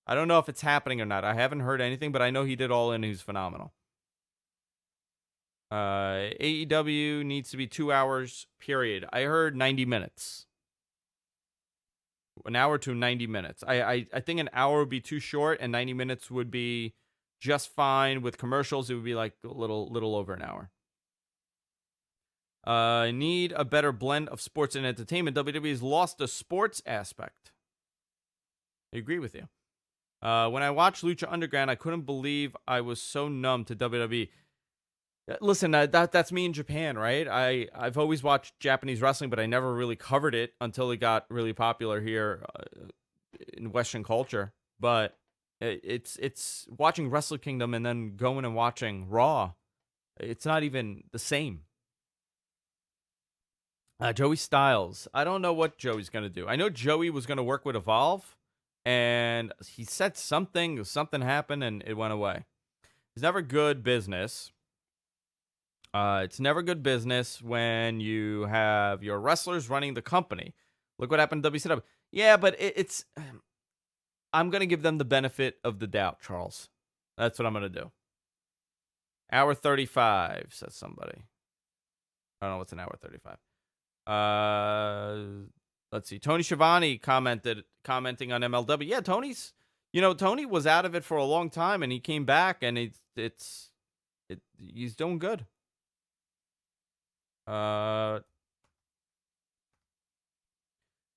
I don't know if it's happening or not. I haven't heard anything, but I know he did All In. He's phenomenal. AEW needs to be 2 hours, period. I heard 90 minutes. An hour to 90 minutes. I think an hour would be too short, and 90 minutes would be just fine. With commercials, it would be like a little over an hour. Need a better blend of sports and entertainment. WWE has lost the sports aspect. I agree with you. When I watched Lucha Underground, I couldn't believe I was so numb to WWE. Listen, that's me in Japan, right? I've always watched Japanese wrestling, but I never really covered it until it got really popular here in Western culture. But it's watching Wrestle Kingdom and then going and watching Raw. It's not even the same. Joey Styles. I don't know what Joey's going to do. I know Joey was going to work with Evolve, and he said something happened, and it went away. It's never good business. It's never good business when you have your wrestlers running the company. Look what happened to WCW. Yeah, but it's... I'm going to give them the benefit of the doubt, Charles. That's what I'm going to do. Hour 35, says somebody. I don't know what's an hour 35. Let's see. Tony Schiavone commenting on MLW. Yeah, Tony was out of it for a long time, and he came back, and he's doing good. So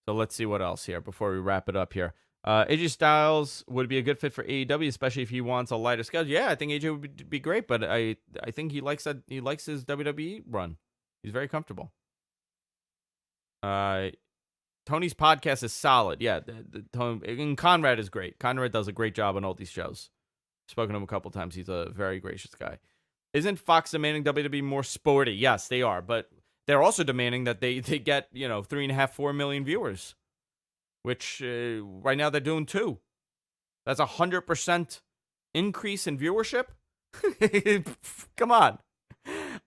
let's see what else here before we wrap it up here. AJ Styles would be a good fit for AEW, especially if he wants a lighter schedule. Yeah, I think AJ would be great, but I think he likes his WWE run. He's very comfortable. Tony's podcast is solid. Yeah, and Conrad is great. Conrad does a great job on all these shows. Spoken to him a couple times. He's a very gracious guy. Isn't Fox demanding WWE more sporty? Yes, they are, but they're also demanding that they get 3.5-4 million viewers, which right now they're doing 2. That's 100% increase in viewership. Come on.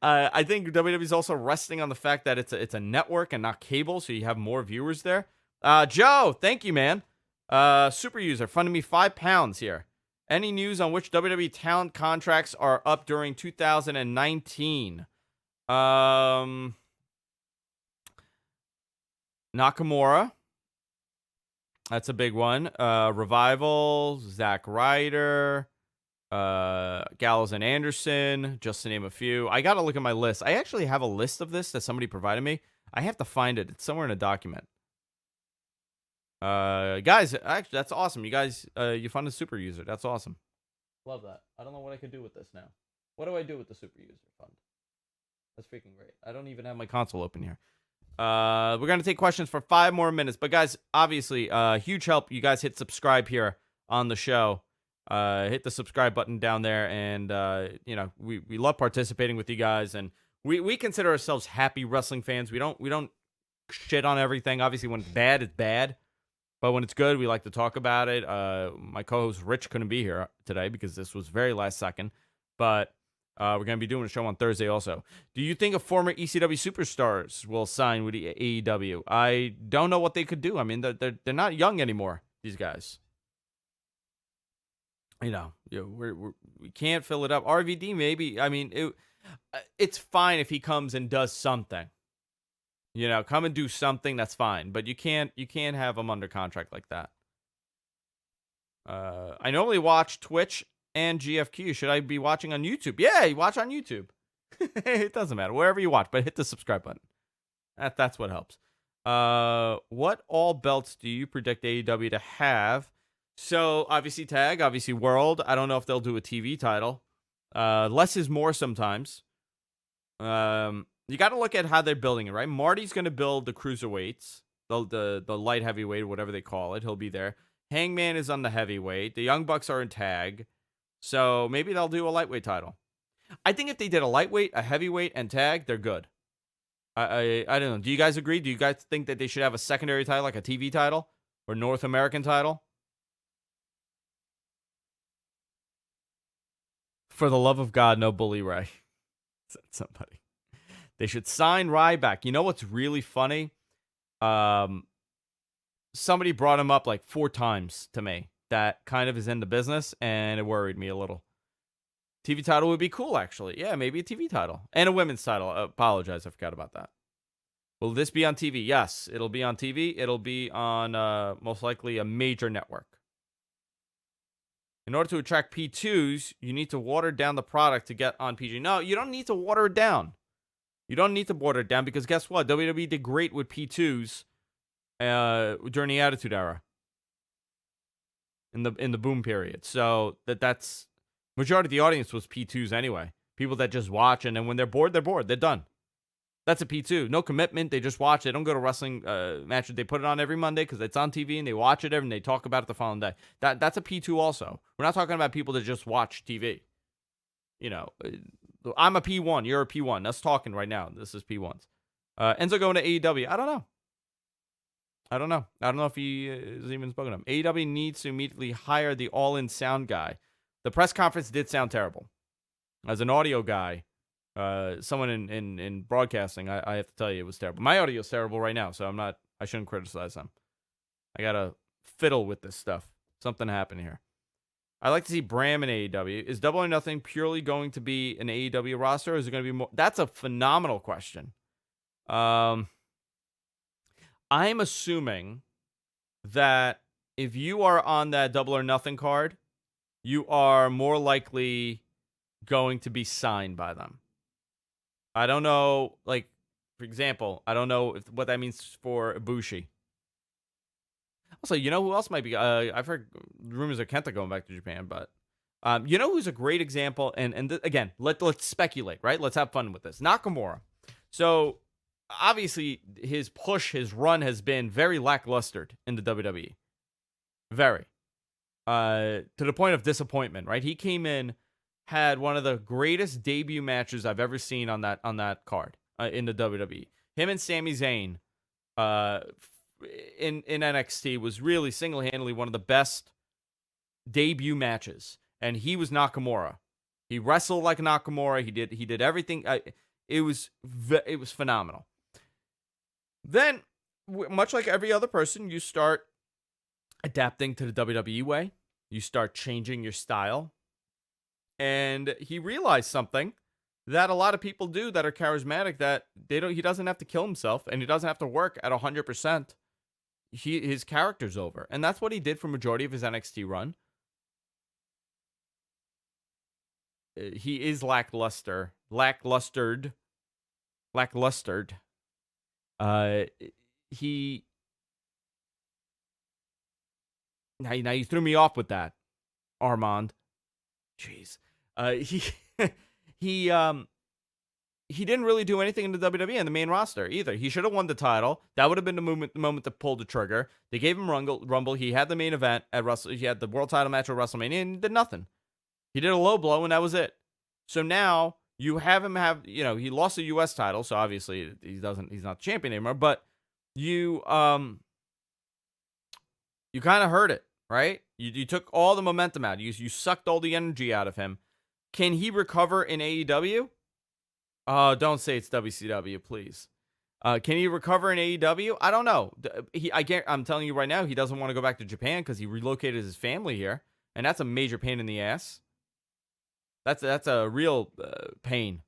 I think WWE's also resting on the fact that it's a network and not cable, so you have more viewers there. Joe, thank you, man. Super user funding me £5 here. Any news on which WWE talent contracts are up during 2019? Nakamura. That's a big one. Revival, Zack Ryder, Gallows and Anderson, just to name a few. I got to look at my list. I actually have a list of this that somebody provided me. I have to find it. It's somewhere in a document. Guys, actually, that's awesome. You guys, you found a super user. That's awesome. Love that. I don't know what I could do with this now. What do I do with the super user fund? That's freaking great. I don't even have my console open here. We're going to take questions for 5 more minutes. But guys, obviously, huge help. You guys hit subscribe here on the show. Hit the subscribe button down there. And, we love participating with you guys. And we consider ourselves happy wrestling fans. We don't shit on everything. Obviously, when it's bad, it's bad. But when it's good, we like to talk about it. My co-host Rich couldn't be here today because this was very last second. But We're going to be doing a show on Thursday also. Do you think a former ECW superstars will sign with AEW? I don't know what they could do. I mean, they're not young anymore, these guys. We can't fill it up. RVD, maybe. I mean, it's fine if he comes and does something. Come and do something, that's fine. But you can't have him under contract like that. I normally watch Twitch and GFQ. Should I be watching on YouTube? Yeah, you watch on YouTube. It doesn't matter. Wherever you watch, but hit the subscribe button. That's what helps. What all belts do you predict AEW to have? So, obviously tag, obviously world. I don't know if they'll do a TV title. Less is more sometimes. You got to look at how they're building it, right? Marty's going to build the cruiserweights, the light heavyweight, whatever they call it. He'll be there. Hangman is on the heavyweight. The Young Bucks are in tag. So maybe they'll do a lightweight title. I think if they did a lightweight, a heavyweight, and tag, they're good. I don't know. Do you guys agree? Do you guys think that they should have a secondary title, like a TV title or North American title? For the love of God, no Bully Ray. Said somebody. They should sign Ryback. You know what's really funny? Somebody brought him up like 4 times to me. That kind of is in the business, and it worried me a little. TV title would be cool, actually. Yeah, maybe a TV title. And a women's title. I apologize, I forgot about that. Will this be on TV? Yes, it'll be on TV. It'll be on, most likely, a major network. In order to attract P2s, you need to water down the product to get on PG. No, you don't need to water it down. You don't need to water it down because guess what? WWE did great with P2s during the Attitude Era. In the boom period. So that's majority of the audience was P2s anyway. People that just watch, and then when they're bored, they're done. That's a P2. No commitment. They just watch. They don't go to wrestling matches. They put it on every Monday because it's on TV, and they watch it and they talk about it the following day. That's a P2 also. We're not talking about people that just watch TV. I'm a P1. You're a P1. That's talking right now. This is P1s. Enzo going to AEW. I don't know. I don't know if he is even spoken of. AEW needs to immediately hire the all-in sound guy. The press conference did sound terrible. As an audio guy, someone in broadcasting, I have to tell you it was terrible. My audio is terrible right now, so I shouldn't criticize them. I gotta fiddle with this stuff. Something happened here. I like to see Bram in AEW. Is Double or Nothing purely going to be an AEW roster, or is it going to be more? That's a phenomenal question. I'm assuming that if you are on that Double or Nothing card, you are more likely going to be signed by them. I don't know, like, for example, I don't know what that means for Ibushi. Also, you know who else might be? I've heard rumors of Kenta going back to Japan, but you know who's a great example? Again, let's speculate, right? Let's have fun with this. Nakamura. So obviously, his run has been very lackluster in the WWE. Very. To the point of disappointment, right? He came in, had one of the greatest debut matches I've ever seen on that card in the WWE. Him and Sami Zayn in NXT was really single-handedly one of the best debut matches. And he was Nakamura. He wrestled like Nakamura. He did everything. It was phenomenal. Then, much like every other person, you start adapting to the WWE way. You start changing your style. And he realized something that a lot of people do that are charismatic, that he doesn't have to kill himself and he doesn't have to work at 100%. His character's over. And that's what he did for majority of his NXT run. He is lacklustered. Now you threw me off with that, Armand. Jeez. He didn't really do anything in the WWE in the main roster either. He should have won the title. That would have been the moment to pull the trigger. They gave him Rumble. He had the main event at He had the world title match at WrestleMania and he did nothing. He did a low blow and that was it. So now you have him he lost the US title, so obviously he's not champion anymore, but you kind of hurt it, right? You took all the momentum out. You sucked all the energy out of him. Can he recover in AEW? Oh, don't say it's WCW, please. Can he recover in AEW? I don't know. I'm telling you right now, he doesn't want to go back to Japan because he relocated his family here, and that's a major pain in the ass. That's a real pain.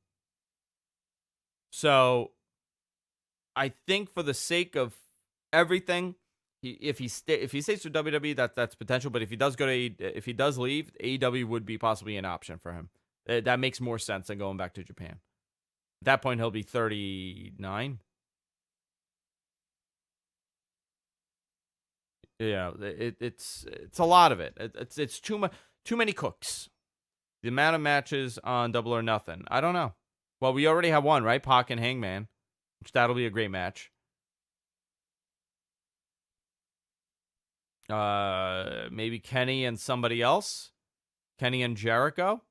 So, I think for the sake of everything, if he stays with WWE, that's potential. But if he does if he does leave, AEW would be possibly an option for him. That makes more sense than going back to Japan. At that point, he'll be 39. Yeah, it's a lot of it. It's too many cooks. The amount of matches on Double or Nothing. I don't know. Well, we already have one, right? Pac and Hangman, which that'll be a great match. Maybe Kenny and somebody else. Kenny and Jericho.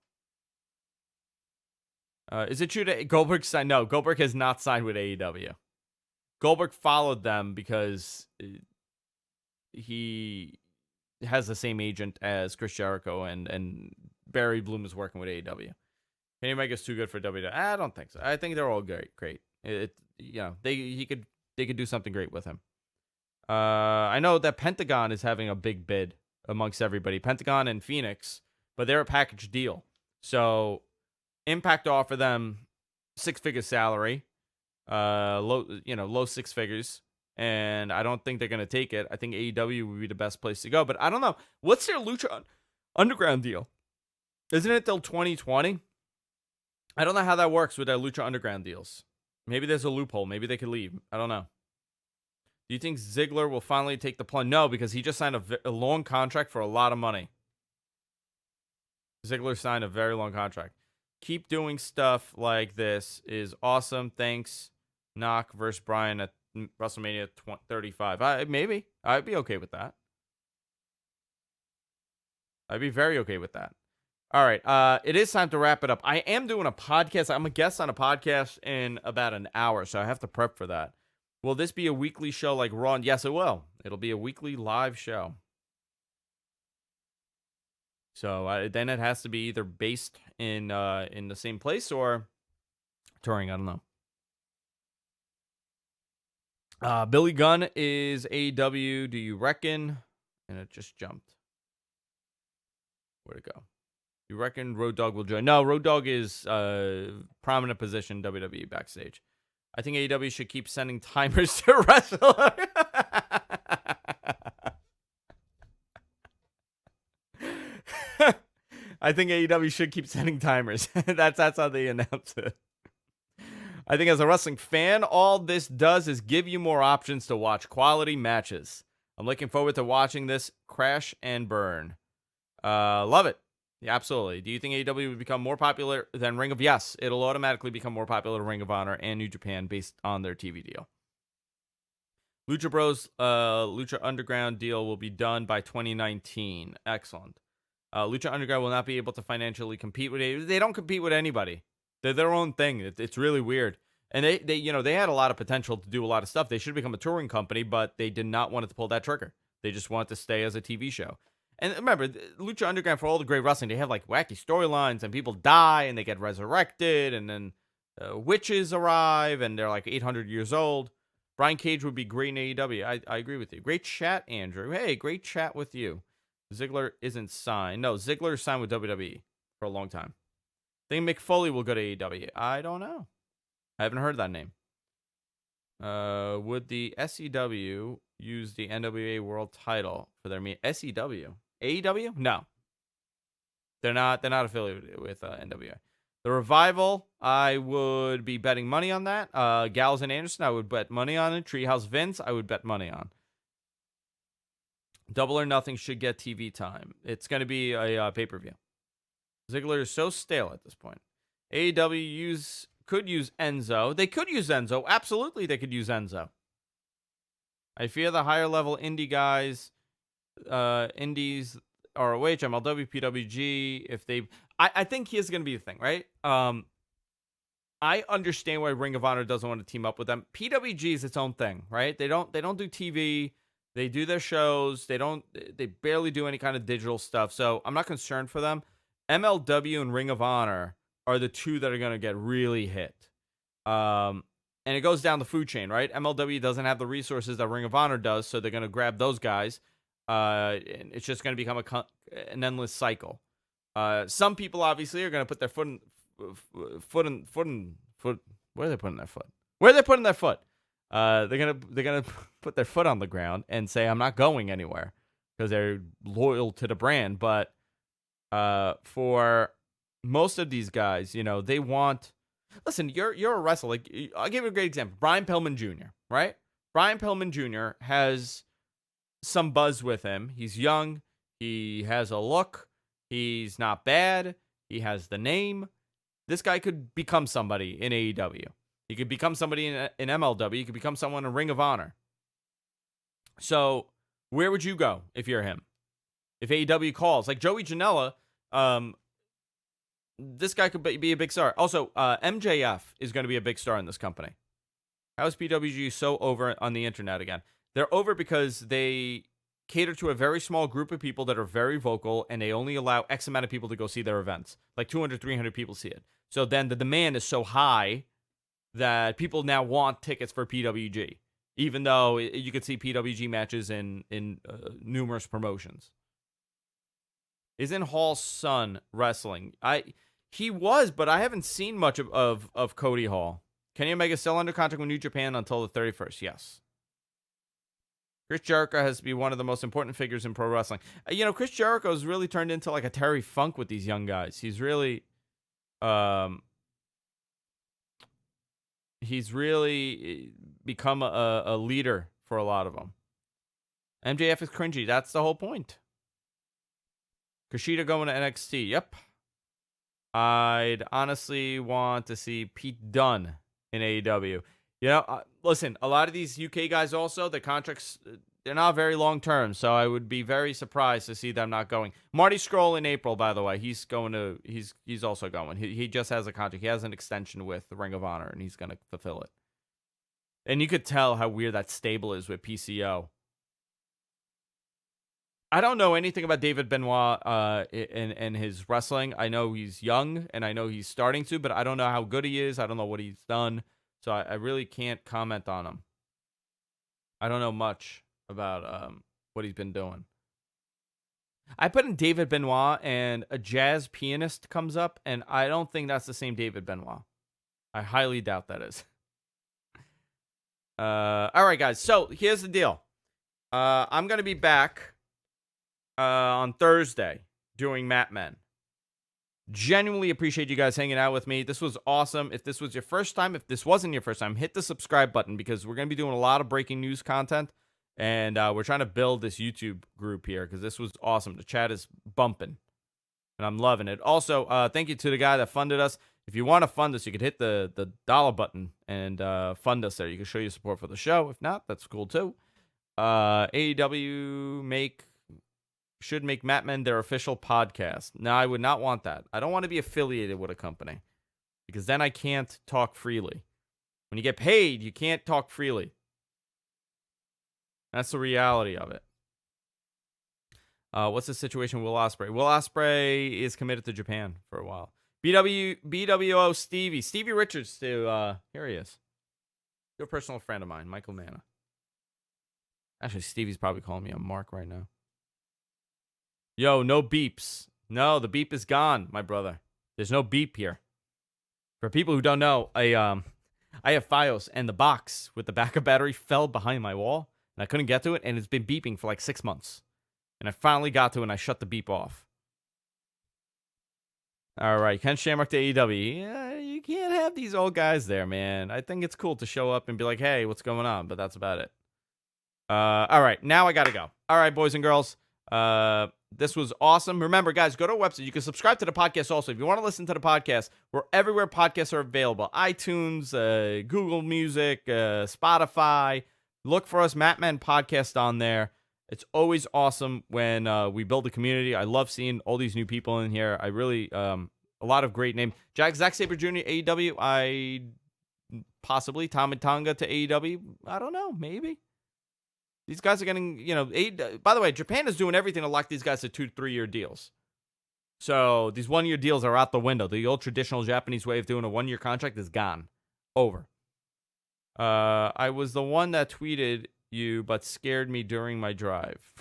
Is it true that Goldberg signed? No, Goldberg has not signed with AEW. Goldberg followed them because he has the same agent as Chris Jericho, and Barry Bloom is working with AEW. Kenny Omega's too good for WWE. I don't think so. I think they're all great. They could do something great with him. I know that Pentagon is having a big bid amongst everybody. Pentagon and Phoenix, but they're a package deal. So Impact offer them 6-figure salary, low 6 figures, and I don't think they're gonna take it. I think AEW would be the best place to go, but I don't know. What's their Lucha Underground deal? Isn't it till 2020? I don't know how that works with their Lucha Underground deals. Maybe there's a loophole. Maybe they could leave. I don't know. Do you think Ziggler will finally take the plunge? No, because he just signed a long contract for a lot of money. Ziggler signed a very long contract. Keep doing stuff like this is awesome. Thanks. Knock versus Bryan at WrestleMania 35. Maybe. I'd be okay with that. I'd be very okay with that. All right. It is time to wrap it up. I am doing a podcast. I'm a guest on a podcast in about an hour, so I have to prep for that. Will this be a weekly show like Raw? Yes, it will. It'll be a weekly live show. So then it has to be either based in the same place or touring. I don't know. Billy Gunn is AEW. Do you reckon? And it just jumped. Where'd it go? You reckon Road Dogg will join? No, Road Dogg is prominent position WWE backstage. I think AEW should keep sending timers to wrestlers. I think AEW should keep sending timers. That's how they announce it. I think as a wrestling fan, all this does is give you more options to watch quality matches. I'm looking forward to watching this crash and burn. Love it. Yeah, absolutely. Do you think AEW would become more popular than Ring of? Yes, it'll automatically become more popular than Ring of Honor and New Japan based on their TV deal. Lucha Bros, Lucha Underground deal will be done by 2019. Excellent. Lucha Underground will not be able to financially compete with AEW. They don't compete with anybody. They're their own thing. It's really weird. And they had a lot of potential to do a lot of stuff. They should become a touring company, but they did not want to pull that trigger. They just wanted to stay as a TV show. And remember, Lucha Underground, for all the great wrestling, they have like wacky storylines, and people die and they get resurrected, and then witches arrive and they're like 800 years old. Brian Cage would be great in AEW. I agree with you. Great chat, Andrew. Hey, great chat with you. Ziggler isn't signed. No, Ziggler is signed with WWE for a long time. Think Mick Foley will go to AEW? I don't know. I haven't heard that name. Would the SEW use the NWA World Title for their SEW? AEW? No. They're not affiliated with NWA. The Revival, I would be betting money on that. Gallows and Anderson, I would bet money on it. Treehouse Vince, I would bet money on. Double or Nothing should get TV time. It's going to be a pay-per-view. Ziggler is so stale at this point. AEW could use Enzo. They could use Enzo. Absolutely, they could use Enzo. I fear the higher level indie guys, indies, ROH, MLW, PWG, if they... I think here's going to be the thing, right? I understand why Ring of Honor doesn't want to team up with them. PWG is its own thing, right? They don't do TV. They do their shows. They barely do any kind of digital stuff. So I'm not concerned for them. MLW and Ring of Honor are the two that are going to get really hit. And it goes down the food chain, right? MLW doesn't have the resources that Ring of Honor does, so they're going to grab those guys. And it's just going to become an endless cycle. Some people obviously are going to put their foot. Where are they putting their foot? Where are they putting their foot? They're gonna put their foot on the ground and say, "I'm not going anywhere," because they're loyal to the brand. But for most of these guys, they want. Listen, you're a wrestler. Like, I'll give you a great example. Brian Pillman Jr., right? Brian Pillman Jr. has some buzz with him. He's young. He has a look. He's not bad. He has the name. This guy could become somebody in AEW. He could become somebody in MLW. He could become someone in Ring of Honor. So where would you go if you're him? If AEW calls, like Joey Janela, this guy could be a big star. Also, MJF is going to be a big star in this company. How is PWG so over on the internet again? They're over because they cater to a very small group of people that are very vocal, and they only allow X amount of people to go see their events. Like 200, 300 people see it. So then the demand is so high that people now want tickets for PWG, even though you could see PWG matches in numerous promotions. Isn't Hall's son wrestling? He was, but I haven't seen much of Cody Hall. Kenny Omega still under contract with New Japan until the 31st. Yes. Chris Jericho has to be one of the most important figures in pro wrestling. Chris Jericho has really turned into like a Terry Funk with these young guys. He's really become a leader for a lot of them. MJF is cringy. That's the whole point. Kushida going to NXT. Yep. I'd honestly want to see Pete Dunne in AEW. Listen, a lot of these UK guys also, the contracts, they're not very long term, so I would be very surprised to see them not going. Marty Scurll in April, by the way, he's also going. He just has a contract. He has an extension with the Ring of Honor, and he's going to fulfill it. And you could tell how weird that stable is with PCO. I don't know anything about David Benoit in his wrestling. I know he's young, and I know he's starting to, but I don't know how good he is. I don't know what he's done. So I really can't comment on him. I don't know much about what he's been doing. I put in David Benoit, and a jazz pianist comes up, and I don't think that's the same David Benoit. I highly doubt that is. All right, guys. So here's the deal. I'm going to be back on Thursday doing Mat Men. Genuinely appreciate you guys hanging out with me. This was awesome. If this was your first time, if this wasn't your first time, hit the subscribe button, because we're going to be doing a lot of breaking news content, and we're trying to build this YouTube group here, because this was awesome. The chat is bumping, and I'm loving it. Also, thank you to the guy that funded us. If you want to fund us, you could hit the dollar button and fund us there. You can show your support for the show. If not, that's cool too. AEW should make Mat Men their official podcast. No, I would not want that. I don't want to be affiliated with a company, because then I can't talk freely. When you get paid, you can't talk freely. That's the reality of it. What's the situation with Will Ospreay? Will Ospreay is committed to Japan for a while. BWO Stevie Richards here he is. You're a personal friend of mine, Michael Manna. Actually, Stevie's probably calling me a Mark right now. Yo, no beeps. No, the beep is gone, my brother. There's no beep here. For people who don't know, I have Fios, and the box with the backup battery fell behind my wall, and I couldn't get to it, and it's been beeping for like 6 months. And I finally got to it, and I shut the beep off. All right, Ken Shamrock to AEW. Yeah, you can't have these old guys there, man. I think it's cool to show up and be like, hey, what's going on? But that's about it. All right, now I got to go. All right, boys and girls. This was awesome. Remember, guys, go to our website. You can subscribe to the podcast also. If you want to listen to the podcast, we're everywhere podcasts are available. iTunes, Google Music, Spotify. Look for us, Mat Men Podcast, on there. It's always awesome when we build a community. I love seeing all these new people in here. I really, a lot of great names. Zack Sabre Jr., AEW. Possibly Tama Tonga to AEW. I don't know, maybe. These guys are getting, by the way, Japan is doing everything to lock these guys to 2-3 year deals. So these 1-year deals are out the window. The old traditional Japanese way of doing a 1-year contract is gone. Over. I was the one that tweeted you, but scared me during my drive.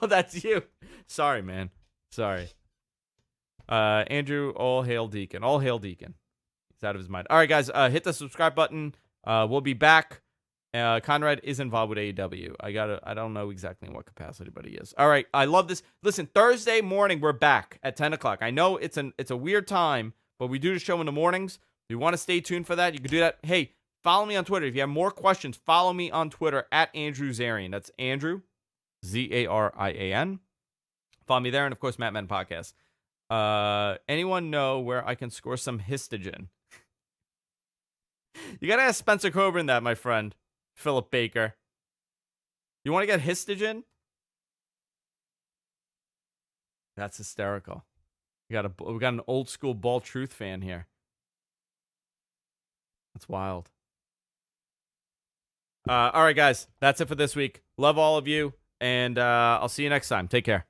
That's you. Sorry, man. Sorry. Andrew, all hail Deacon. All hail Deacon. He's out of his mind. All right, guys, hit the subscribe button. We'll be back. Conrad is involved with AEW. I don't know exactly in what capacity, but he is. All right, I love this. Listen, Thursday morning, we're back at 10 o'clock. I know it's a weird time, but we do the show in the mornings. If you want to stay tuned for that, you can do that. Hey, follow me on Twitter. If you have more questions, follow me on Twitter at Andrew Zarian. That's Andrew, Zarian. Follow me there, and of course, Matt Men Podcast. Anyone know where I can score some histogen? You gotta ask Spencer Coburn that, my friend. Philip Baker. You want to get histogen? That's hysterical. We got an old school Ball Truth fan here. That's wild. All right, guys. That's it for this week. Love all of you, and I'll see you next time. Take care.